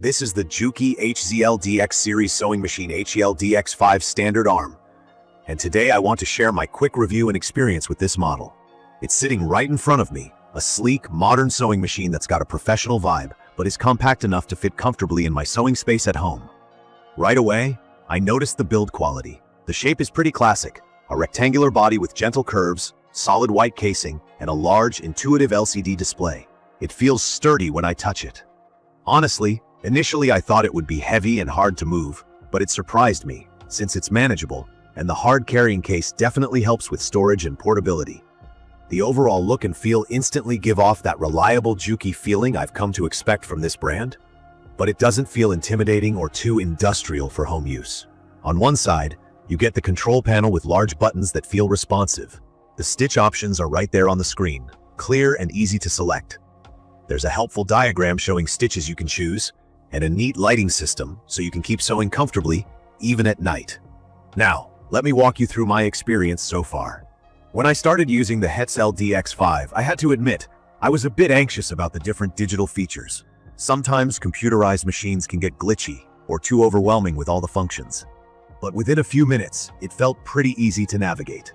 This is the Juki HZL-DX series sewing machine HZL-DX5 Standard Arm, and today I want to share my quick review and experience with this model. It's sitting right in front of me, a sleek, modern sewing machine that's got a professional vibe, but is compact enough to fit comfortably in my sewing space at home. Right away, I noticed the build quality. The shape is pretty classic, a rectangular body with gentle curves, solid white casing, and a large, intuitive LCD display. It feels sturdy when I touch it. Honestly, initially I thought it would be heavy and hard to move, but it surprised me, since it's manageable, and the hard carrying case definitely helps with storage and portability. The overall look and feel instantly give off that reliable Juki feeling I've come to expect from this brand, but it doesn't feel intimidating or too industrial for home use. On one side, you get the control panel with large buttons that feel responsive. The stitch options are right there on the screen, clear and easy to select. There's a helpful diagram showing stitches you can choose, and a neat lighting system so you can keep sewing comfortably, even at night. Now, let me walk you through my experience so far. When I started using the HZL-DX5, I had to admit, I was a bit anxious about the different digital features. Sometimes computerized machines can get glitchy or too overwhelming with all the functions. But within a few minutes, it felt pretty easy to navigate.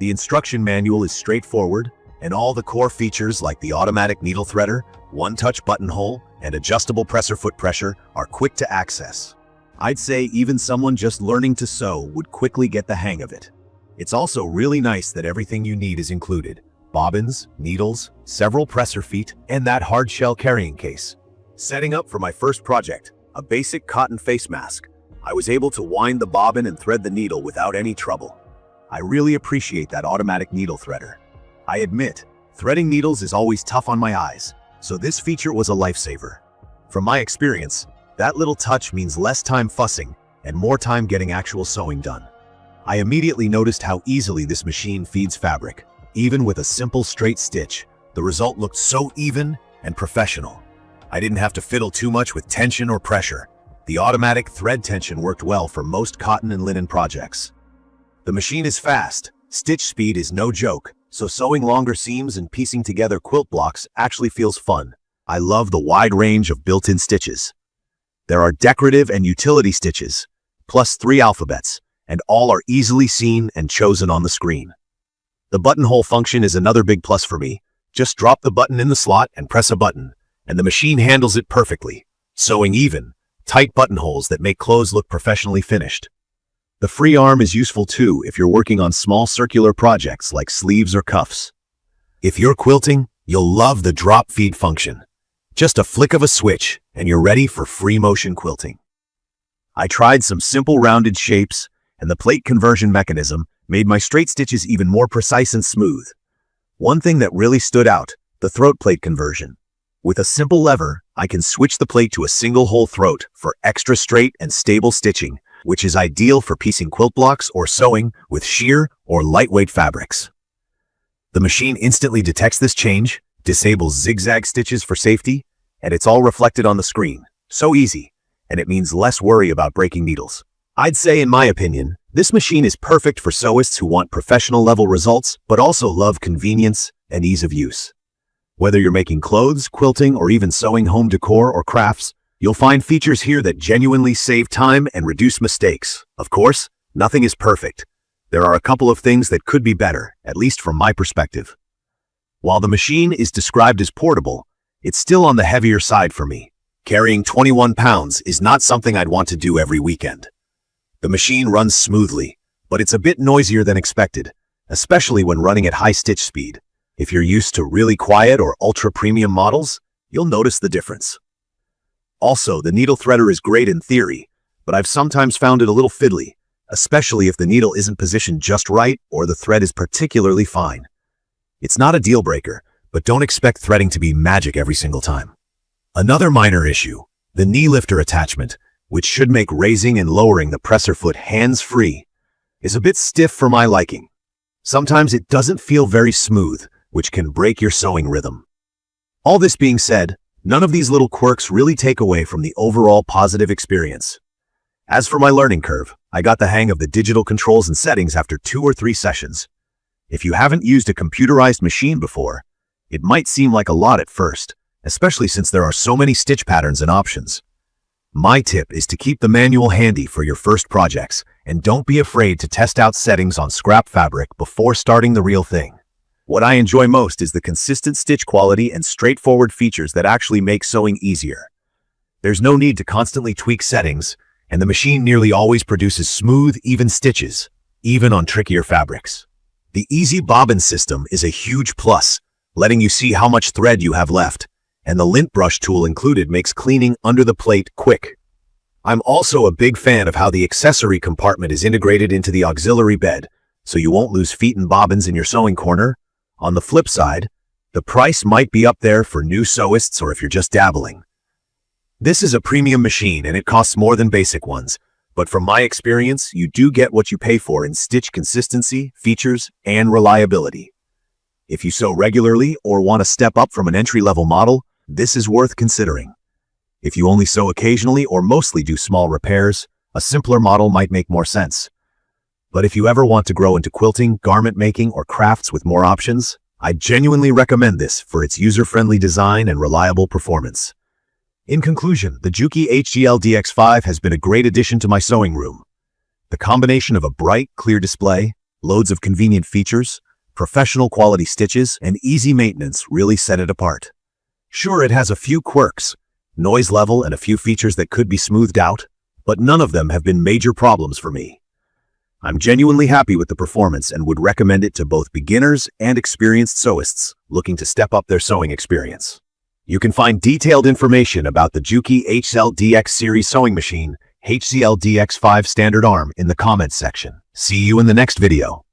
The instruction manual is straightforward, and all the core features like the automatic needle threader, one-touch buttonhole, and adjustable presser foot pressure are quick to access. I'd say even someone just learning to sew would quickly get the hang of it. It's also really nice that everything you need is included: bobbins, needles, several presser feet, and that hard shell carrying case. Setting up for my first project, a basic cotton face mask, I was able to wind the bobbin and thread the needle without any trouble. I really appreciate that automatic needle threader. I admit, threading needles is always tough on my eyes, so this feature was a lifesaver. From my experience, that little touch means less time fussing and more time getting actual sewing done. I immediately noticed how easily this machine feeds fabric. Even with a simple straight stitch, the result looked so even and professional. I didn't have to fiddle too much with tension or pressure. The automatic thread tension worked well for most cotton and linen projects. The machine is fast, stitch speed is no joke, so sewing longer seams and piecing together quilt blocks actually feels fun. I love the wide range of built-in stitches. There are decorative and utility stitches, plus 3 alphabets, and all are easily seen and chosen on the screen. The buttonhole function is another big plus for me. Just drop the button in the slot and press a button, and the machine handles it perfectly, sewing even, tight buttonholes that make clothes look professionally finished. The free arm is useful too if you're working on small circular projects like sleeves or cuffs. If you're quilting, you'll love the drop feed function. Just a flick of a switch, and you're ready for free motion quilting. I tried some simple rounded shapes, and the plate conversion mechanism made my straight stitches even more precise and smooth. One thing that really stood out, the throat plate conversion. With a simple lever, I can switch the plate to a single hole throat for extra straight and stable stitching, which is ideal for piecing quilt blocks or sewing with sheer or lightweight fabrics. The machine instantly detects this change, disables zigzag stitches for safety, and it's all reflected on the screen. So easy, and it means less worry about breaking needles. I'd say, in my opinion, this machine is perfect for sewists who want professional-level results, but also love convenience and ease of use. Whether you're making clothes, quilting, or even sewing home decor or crafts, you'll find features here that genuinely save time and reduce mistakes. Of course, nothing is perfect. There are a couple of things that could be better, at least from my perspective. While the machine is described as portable, it's still on the heavier side for me. Carrying 21 pounds is not something I'd want to do every weekend. The machine runs smoothly, but it's a bit noisier than expected, especially when running at high stitch speed. If you're used to really quiet or ultra-premium models, you'll notice the difference. Also, the needle threader is great in theory, but I've sometimes found it a little fiddly, especially if the needle isn't positioned just right or the thread is particularly fine. It's not a deal breaker, but don't expect threading to be magic every single time. Another minor issue, the knee lifter attachment, which should make raising and lowering the presser foot hands-free, is a bit stiff for my liking. Sometimes it doesn't feel very smooth, which can break your sewing rhythm. All this being said, none of these little quirks really take away from the overall positive experience. As for my learning curve, I got the hang of the digital controls and settings after 2 or 3 sessions. If you haven't used a computerized machine before, it might seem like a lot at first, especially since there are so many stitch patterns and options. My tip is to keep the manual handy for your first projects, and don't be afraid to test out settings on scrap fabric before starting the real thing. What I enjoy most is the consistent stitch quality and straightforward features that actually make sewing easier. There's no need to constantly tweak settings, and the machine nearly always produces smooth, even stitches, even on trickier fabrics. The easy bobbin system is a huge plus, letting you see how much thread you have left, and the lint brush tool included makes cleaning under the plate quick. I'm also a big fan of how the accessory compartment is integrated into the auxiliary bed, so you won't lose feet and bobbins in your sewing corner. On the flip side, the price might be up there for new sewists or if you're just dabbling. This is a premium machine and it costs more than basic ones, but from my experience, you do get what you pay for in stitch consistency, features, and reliability. If you sew regularly or want to step up from an entry-level model, this is worth considering. If you only sew occasionally or mostly do small repairs, a simpler model might make more sense. But if you ever want to grow into quilting, garment making, or crafts with more options, I genuinely recommend this for its user-friendly design and reliable performance. In conclusion, the Juki HZL-DX5 has been a great addition to my sewing room. The combination of a bright, clear display, loads of convenient features, professional quality stitches, and easy maintenance really set it apart. Sure, it has a few quirks, noise level, and a few features that could be smoothed out, but none of them have been major problems for me. I'm genuinely happy with the performance and would recommend it to both beginners and experienced sewists looking to step up their sewing experience. You can find detailed information about the Juki HZL-DX series sewing machine, HZL-DX5 Standard Arm, in the comments section. See you in the next video.